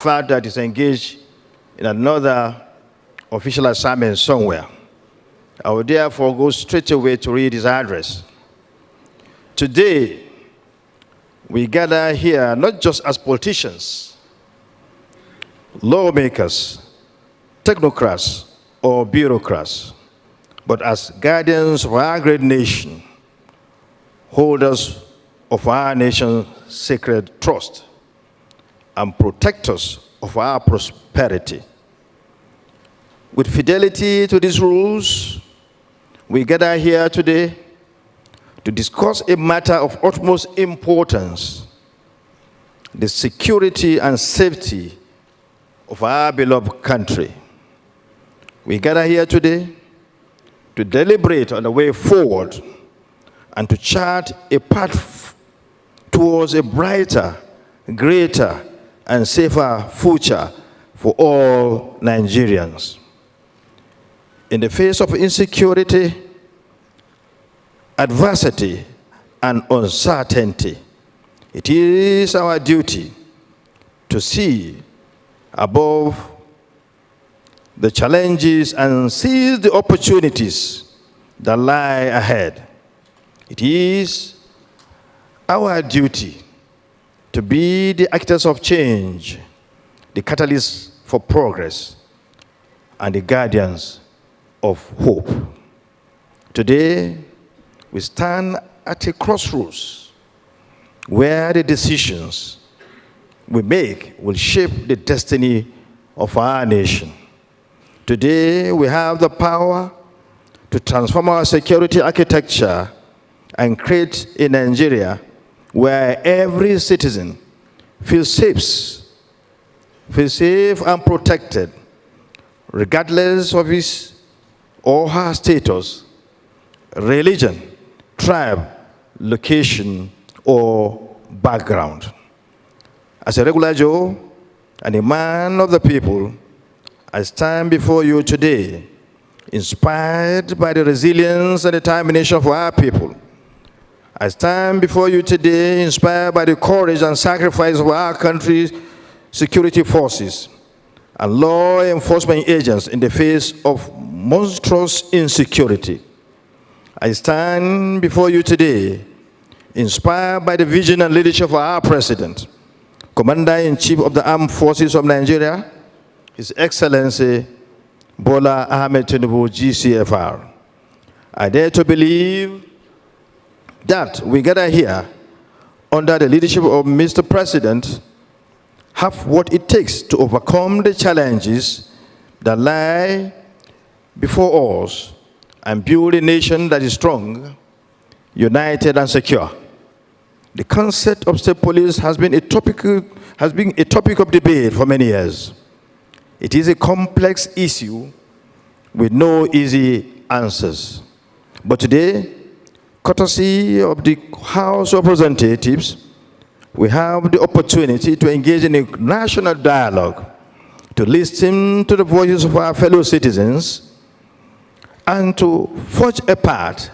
fact that is engaged in another official assignment somewhere. I will therefore go straight away to read his address. Today, we gather here not just as politicians, lawmakers, technocrats, or bureaucrats, but as guardians of our great nation, holders of our nation's sacred trust, and protectors of our prosperity. With fidelity to these rules, we gather here today to discuss a matter of utmost importance: the security and safety of our beloved country. We gather here today to deliberate on the way forward and to chart a path towards a brighter, greater, and safer future for all Nigerians. In the face of insecurity, adversity, and uncertainty, it is our duty to see above the challenges and seize the opportunities that lie ahead. It is our duty to be the actors of change, the catalysts for progress, and the guardians of hope. Today, we stand at a crossroads where the decisions we make will shape the destiny of our nation. Today, we have the power to transform our security architecture and create a Nigeria where every citizen feels safe and protected, regardless of his or her status, religion, tribe, location, or background. As a regular Joe and a man of the people, I stand before you today, inspired by the resilience and determination of our people. I stand before you today, inspired by the courage and sacrifice of our country's security forces and law enforcement agents in the face of monstrous insecurity. I stand before you today, inspired by the vision and leadership of our President, Commander-in-Chief of the Armed Forces of Nigeria, His Excellency Bola Ahmed Tinubu, GCFR. I dare to believe that we gather here under the leadership of Mr. President have what it takes to overcome the challenges that lie before us and build a nation that is strong, united, and secure. The concept of state police has been a topic of debate for many years. It is a complex issue with no easy answers. But today, courtesy of the House of Representatives, we have the opportunity to engage in a national dialogue, to listen to the voices of our fellow citizens, and to forge a path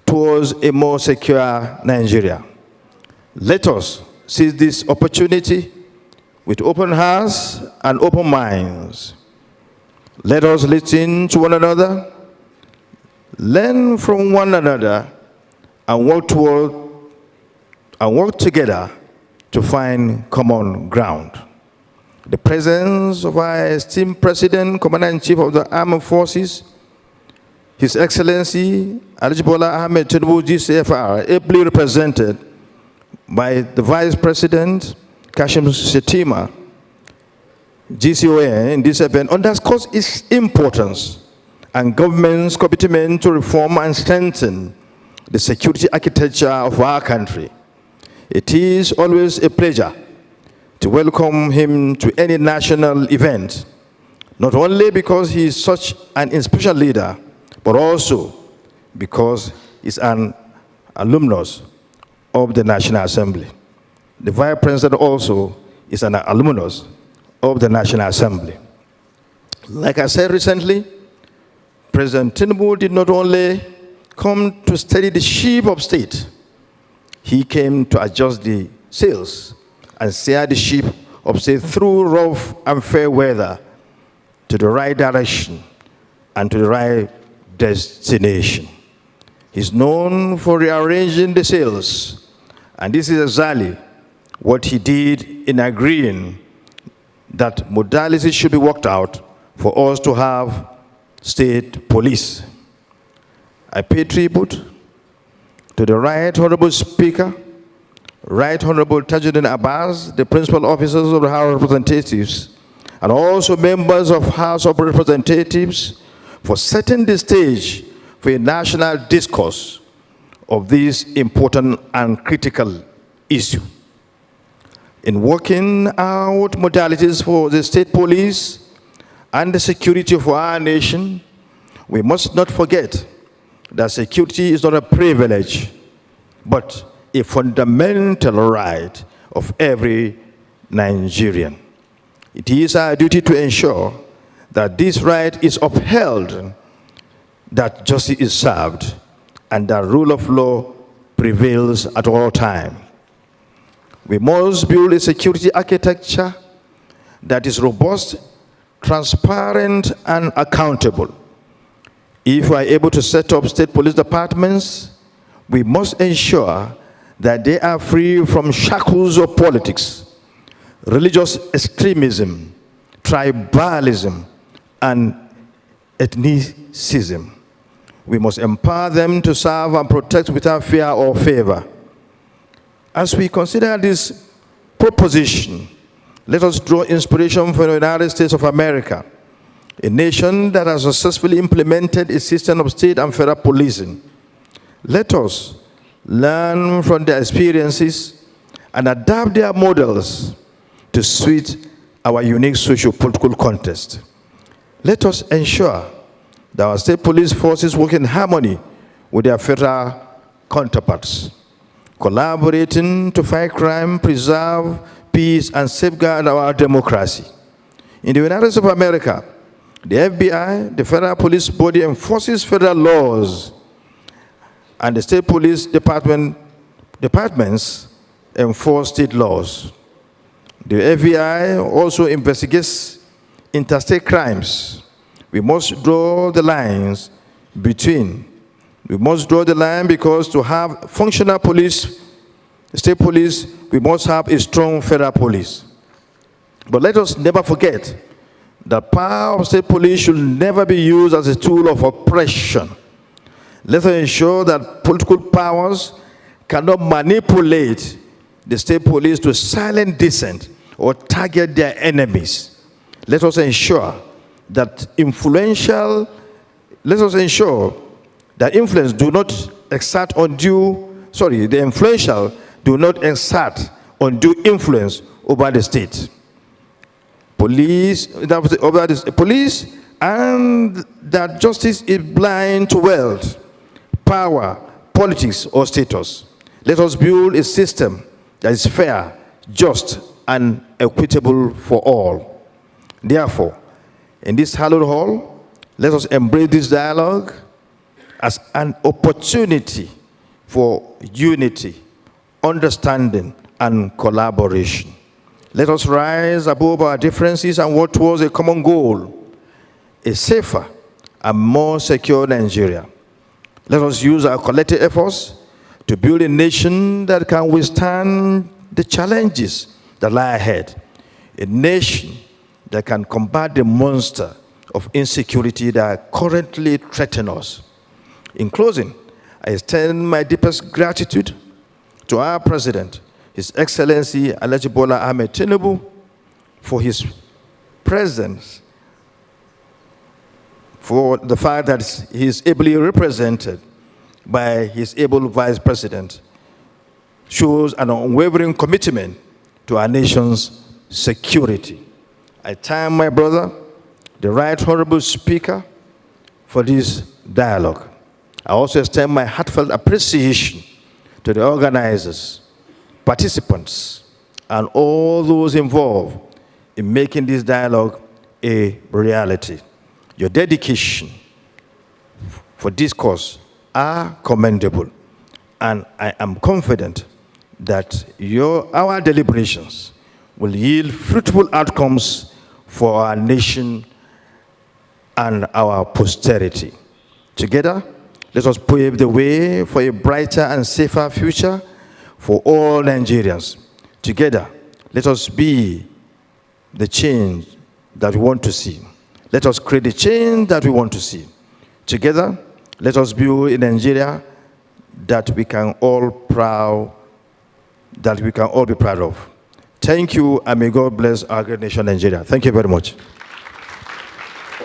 towards a more secure Nigeria. Let us seize this opportunity with open hearts and open minds. Let us listen to one another, learn from one another, and work together to find common ground. The presence of our esteemed President, Commander-in-Chief of the Armed Forces, His Excellency Alhaji Bola Ahmed Tinubu, GCFR, ably represented by the Vice President, Kashim Shettima, GCON, in this event underscores its importance and government's commitment to reform and strengthen the security architecture of our country. It is always a pleasure to welcome him to any national event, not only because he is such an inspirational leader, but also because he's an alumnus of the National Assembly. The Vice President also is an alumnus of the National Assembly. Like I said recently, President Tinubu did not only come to steady the ship of state, he came to adjust the sails and steer the ship of say through rough and fair weather to the right direction and to the right destination. He's known for rearranging the sails, and this is exactly what he did in agreeing that modalities should be worked out for us to have state police. I pay tribute to the Right Honorable Speaker, Right Honorable Tajuddin Abbas, the principal officers of the House of Representatives, and also members of House of Representatives for setting the stage for a national discourse of this important and critical issue. In working out modalities for the state police and the security of our nation, we must not forget that security is not a privilege, but a fundamental right of every Nigerian. It is our duty to ensure that this right is upheld, that justice is served, and that rule of law prevails at all times. We must build a security architecture that is robust, transparent, and accountable. If we are able to set up state police departments, we must ensure that they are free from shackles of politics, religious extremism, tribalism, and ethnicism. We must empower them to serve and protect without fear or favor. As we consider this proposition, let us draw inspiration from the United States of America, a nation that has successfully implemented a system of state and federal policing. Let us learn from their experiences and adapt their models to suit our unique socio-political context. Let us ensure that our state police forces work in harmony with their federal counterparts, collaborating to fight crime, preserve peace, and safeguard our democracy. In the United States of America, the FBI, the federal police body, enforces federal laws, and the state police departments enforce state laws. The FBI also investigates interstate crimes. We must draw the lines because to have functional police, state police, we must have a strong federal police. But let us never forget that power of state police should never be used as a tool of oppression. Let us ensure that political powers cannot manipulate the state police to silence dissent or target their enemies. Let us ensure that influence do not exert the influential do not exert undue influence over the state. Police, and that justice is blind to wealth, power, politics, or status. Let us build a system that is fair, just, and equitable for all. Therefore, in this hallowed hall, let us embrace this dialogue as an opportunity for unity, understanding, and collaboration. Let us rise above our differences and work towards a common goal, a safer and more secure Nigeria. Let us use our collective efforts to build a nation that can withstand the challenges that lie ahead, a nation that can combat the monster of insecurity that currently threatens us. In closing, I extend my deepest gratitude to our President, His Excellency Alhaji Bola Ahmed Tinubu, for his presence, for the fact that he is ably represented by his able Vice President, shows an unwavering commitment to our nation's security. I thank my brother, the Right Honorable Speaker, for this dialogue. I also extend my heartfelt appreciation to the organizers, participants, and all those involved in making this dialogue a reality. Your dedication for this cause are commendable, and I am confident that our deliberations will yield fruitful outcomes for our nation and our posterity. Together, let us pave the way for a brighter and safer future for all Nigerians. Together, let us be the change that we want to see. Let us create the change that we want to see. Together, let us build a Nigeria that we can all be proud of. Thank you, and may God bless our great nation, Nigeria. Thank you very much.